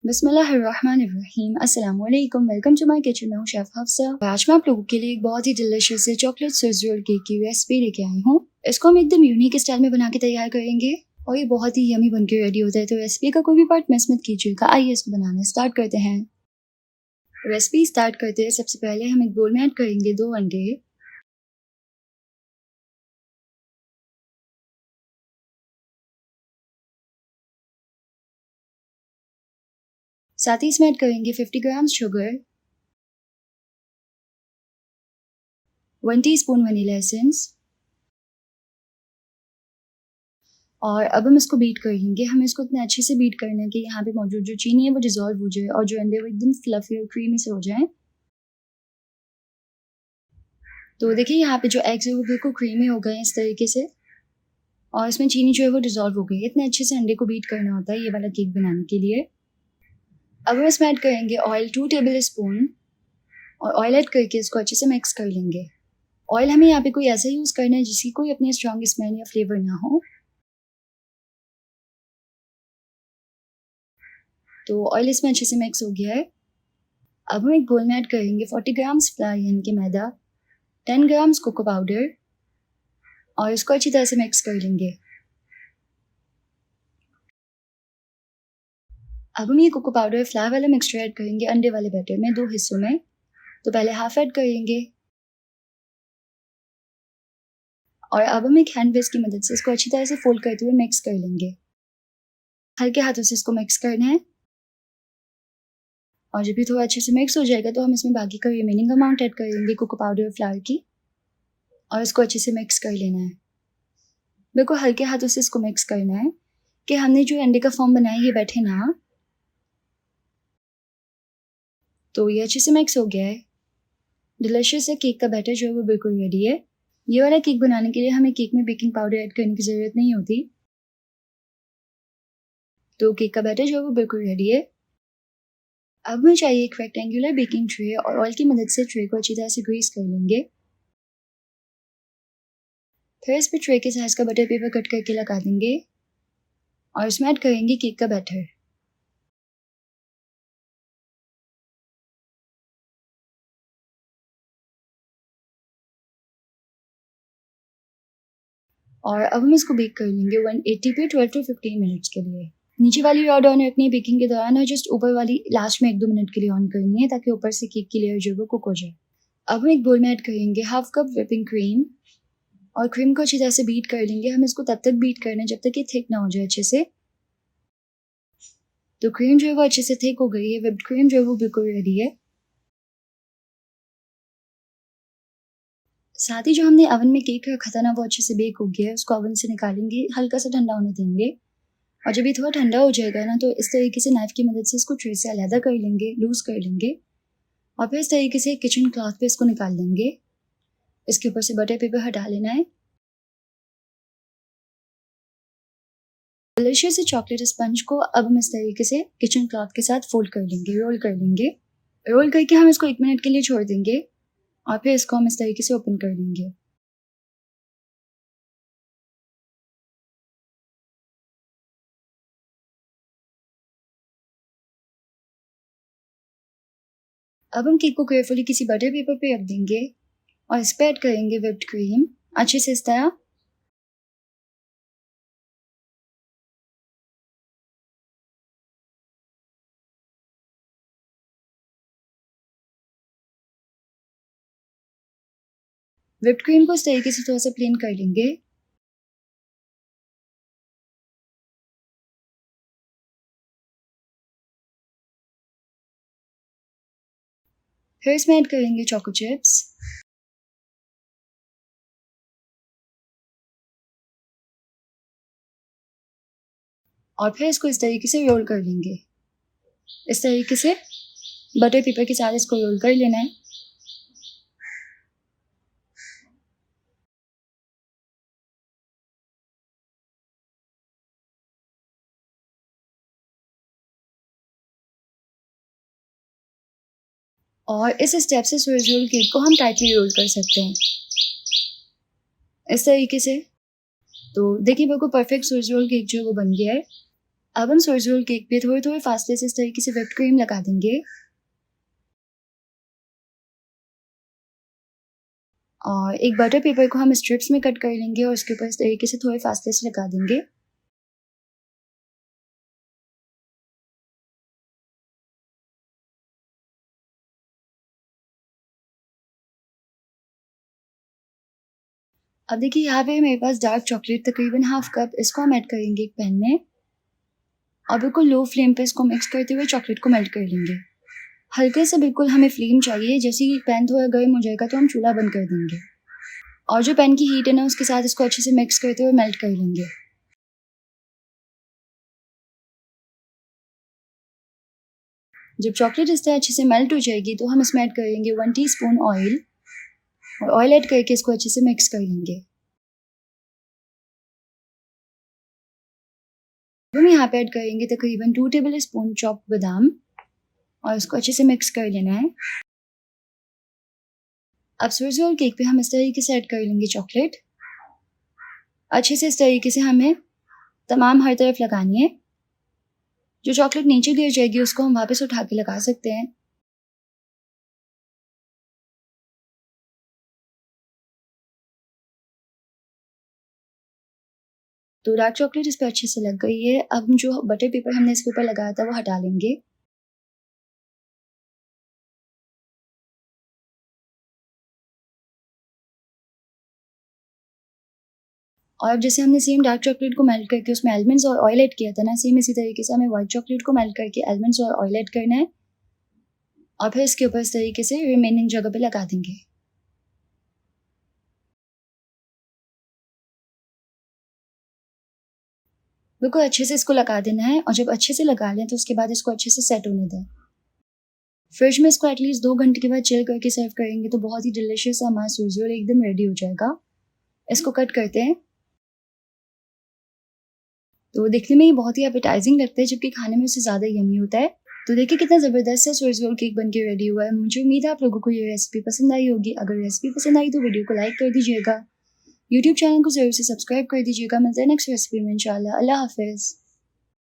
बिस्मिल्लाहिर्रहमानिर्रहीम। अस्सलाम वालेकुम। Welcome to my kitchen. मैं हूँ शेफ हफ्सा और आज मैं आप लोगों के लिए एक बहुत ही डिलीशियस से चॉकलेट स्विस रोल केक की रेसिपी लेके आई हूँ। इसको हम एकदम यूनिक स्टाइल में बना के तैयार करेंगे और ये बहुत ही यमी बन के रेडी होता है। तो रेसिपी का कोई भी पार्ट मिस मत कीजिएगा। आइए इसको बनाना स्टार्ट करते हैं। रेसिपी स्टार्ट करते हैं। सबसे पहले हम एक बोल में ऐड करेंगे 2 अंडे, साथ ही इसमें ऐड करेंगे 50 gram sugar, 1 teaspoon vanilla essence और अब हम इसको बीट कर लेंगे। हमें इसको इतने अच्छे से बीट करना है कि यहाँ पे मौजूद जो चीनी है वो डिजॉल्व हो जाए और जो अंडे वो एकदम फ्लफी और क्रीमी से हो जाए। तो देखिए यहाँ पे जो एग्स है वो बिल्कुल क्रीमी हो गए हैं इस तरीके से और इसमें चीनी जो है वो डिजॉल्व हो गई है। इतने अच्छे से अंडे को बीट करना होता है ये वाला केक बनाने के लिए। अब हम इसमें ऐड करेंगे ऑयल 2 टेबल स्पून और ऑयल ऐड करके इसको अच्छे से मिक्स कर लेंगे। ऑयल हमें यहाँ पे कोई ऐसा यूज़ करना है जिसकी कोई अपनी स्ट्रॉन्ग स्मेल या फ्लेवर ना हो। तो ऑयल इसमें अच्छे से मिक्स हो गया है। अब हम एक बोल में ऐड करेंगे 40 ग्राम्स फ्लावर यानी कि मैदा, 10 ग्राम्स कोको पाउडर और इसको अच्छी तरह से मिक्स कर लेंगे। अब हम ये कोको पाउडर फ्लावर वाला मिक्सचर ऐड करेंगे अंडे वाले बैटर में 2 हिस्सों में। तो पहले हाफ ऐड करेंगे और अब हम एक हैंड विस्क की मदद से इसको अच्छी तरह से फोल्ड करते हुए मिक्स कर लेंगे। हल्के हाथों से इसको मिक्स करना है और जब भी थोड़ा अच्छे से मिक्स हो जाएगा तो हम इसमें बाकी का रिमेनिंग अमाउंट ऐड करेंगे कोको पाउडर और फ्लावर की और इसको अच्छे से मिक्स कर लेना है। बिल्कुल हल्के हाथों से इसको मिक्स करना है कि हमने जो अंडे का फॉर्म बनाया ये बैठे ना। तो ये अच्छे से मिक्स हो गया है। डिलीशियस है केक का बैटर जो है वो बिल्कुल रेडी है। ये वाला केक बनाने के लिए हमें केक में बेकिंग पाउडर ऐड करने की ज़रूरत नहीं होती। तो केक का बैटर जो है वो बिल्कुल रेडी है। अब हमें चाहिए एक रेक्टेंगुलर बेकिंग ट्रे और ऑयल की मदद से ट्रे को अच्छी तरह से ग्रीस कर लेंगे। फिर इस पर ट्रे के साइज का बटर पेपर कट करके लगा देंगे और इसमें ऐड करेंगे केक का बैटर। और अब हम इसको बेक कर लेंगे 180 पे 12 टू 15 मिनट्स के लिए। नीचे वाली रॉड ऑन रखनी है बेकिंग के दौरान और जस्ट ऊपर वाली लास्ट में 1-2 मिनट के लिए ऑन करनी है ताकि ऊपर से केक की लेयर जो है वो कुक हो जाए। अब हम एक बोल में ऐड करेंगे हाफ कप व्हिपिंग क्रीम और क्रीम को अच्छी तरह से बीट कर लेंगे। हम इसको तब तक बीट करना है जब तक ये थिक ना हो जाए अच्छे से। तो क्रीम जो है वो अच्छे से थिक हो गई है। व्हिप्ड क्रीम जो है वो बिल्कुल रेडी है। साथ ही जो हमने ओवन में केक रखा था ना वो अच्छे से बेक हो गया है। उसको ओवन से निकालेंगे, हल्का सा ठंडा होने देंगे और जब ये थोड़ा ठंडा हो जाएगा ना तो इस तरीके से नाइफ की मदद से इसको ट्रे से अलहदा कर लेंगे, लूज कर लेंगे और फिर इस तरीके से किचन क्लॉथ पे इसको निकाल लेंगे। इसके ऊपर से बटर पेपर हटा लेना है। डिलीशियस से चॉकलेट स्पंज को अब हम इस तरीके से किचन क्लॉथ के साथ फोल्ड कर लेंगे, रोल कर लेंगे। रोल करके हम इसको 1 मिनट के लिए छोड़ देंगे और फिर इसको हम इस तरीके से ओपन कर लेंगे। अब हम केक को केयरफुली किसी बटर पेपर पे रख देंगे और इस पर ऐड करेंगे व्हिप्ड क्रीम अच्छे से इस तरह। व्हिप्ड क्रीम को इस तरीके से थोड़ा सा प्लेन कर लेंगे। फिर इसमें ऐड करेंगे चोको चिप्स और फिर इसको इस तरीके से रोल कर लेंगे। इस तरीके से बटर पेपर के साथ इसको रोल कर लेना है। और इस स्टेप से स्विस रोल केक को हम टाइटली रोल कर सकते हैं इस तरीके से। तो देखिए बिल्कुल परफेक्ट स्विस रोल केक जो है वो बन गया है। अब हम सोर्स रोल केक पे थोड़े थोड़े फासले से इस तरीके से व्हिप्ड क्रीम लगा देंगे और एक बटर पेपर को हम स्ट्रिप्स में कट कर लेंगे और उसके ऊपर इस तरीके से थोड़े फासले से लगा देंगे। अब देखिए यहाँ पे मेरे पास डार्क चॉकलेट तकरीबन हाफ कप, इसको हम ऐड करेंगे एक पैन में और बिल्कुल लो फ्लेम पे इसको मिक्स करते हुए चॉकलेट को मेल्ट कर लेंगे। हल्के से बिल्कुल हमें फ्लेम चाहिए, जैसे ही पैन थोड़ा गर्म हो जाएगा तो हम चूल्हा बंद कर देंगे और जो पैन की हीट है ना उसके साथ इसको अच्छे से मिक्स करते हुए मेल्ट कर लेंगे। जब चॉकलेट इस तरह अच्छे से मेल्ट हो जाएगी तो हम इसमें ऐड करेंगे 1 टीस्पून ऑयल और ऑयल ऐड करके इसको अच्छे से मिक्स कर लेंगे। हम यहाँ पे ऐड करेंगे तकरीबन 2 टेबल स्पून चॉप बादाम और इसको अच्छे से मिक्स कर लेना है। अब सोर्स रोल केक पे हम इस तरीके से ऐड कर लेंगे चॉकलेट। अच्छे से इस तरीके से हमें तमाम हर तरफ लगानी है। जो चॉकलेट नीचे गिर जाएगी उसको हम वापस उठा के लगा सकते हैं। तो डार्क चॉकलेट इस पे अच्छे से लग गई है। अब जो बटर पेपर हमने इसके ऊपर लगाया था वो हटा लेंगे। और अब जैसे हमने सेम डार्क चॉकलेट को मेल्ट करके उसमें आलमंड्स और ऑयल ऐड किया था ना, सेम इसी तरीके से हमें व्हाइट चॉकलेट को मेल्ट करके आलमंड्स और ऑयल ऐड करना है और फिर इसके ऊपर इस तरीके से रिमेनिंग जगह पे लगा देंगे। बिल्कुल अच्छे से इसको लगा देना है और जब अच्छे से लगा लें तो उसके बाद इसको अच्छे से सेट होने दें। फ्रिज में इसको एटलीस्ट 2 घंटे के बाद चिल करके सर्व करेंगे तो बहुत ही डिलिशियस हमारा सोर्स रोल एकदम रेडी हो जाएगा। इसको कट करते हैं। तो दिखने में ये बहुत ही एपेटाइजिंग लगता है जबकि खाने में उससे ज़्यादा यमी होता है। तो देखिए कितना ज़बरदस्त सा सोर्स रोल केक बन के रेडी हुआ है। मुझे उम्मीद है आप लोगों को ये रेसिपी पसंद आई होगी। अगर रेसिपी पसंद आई तो वीडियो को लाइक कर दीजिएगा। यूट्यूब चैनल को ज़रूर से सब्सक्राइब कर दीजिएगा। मिलते हैं नेक्स्ट रेसिपी में इंशाल्लाह। अल्लाह हाफिज़।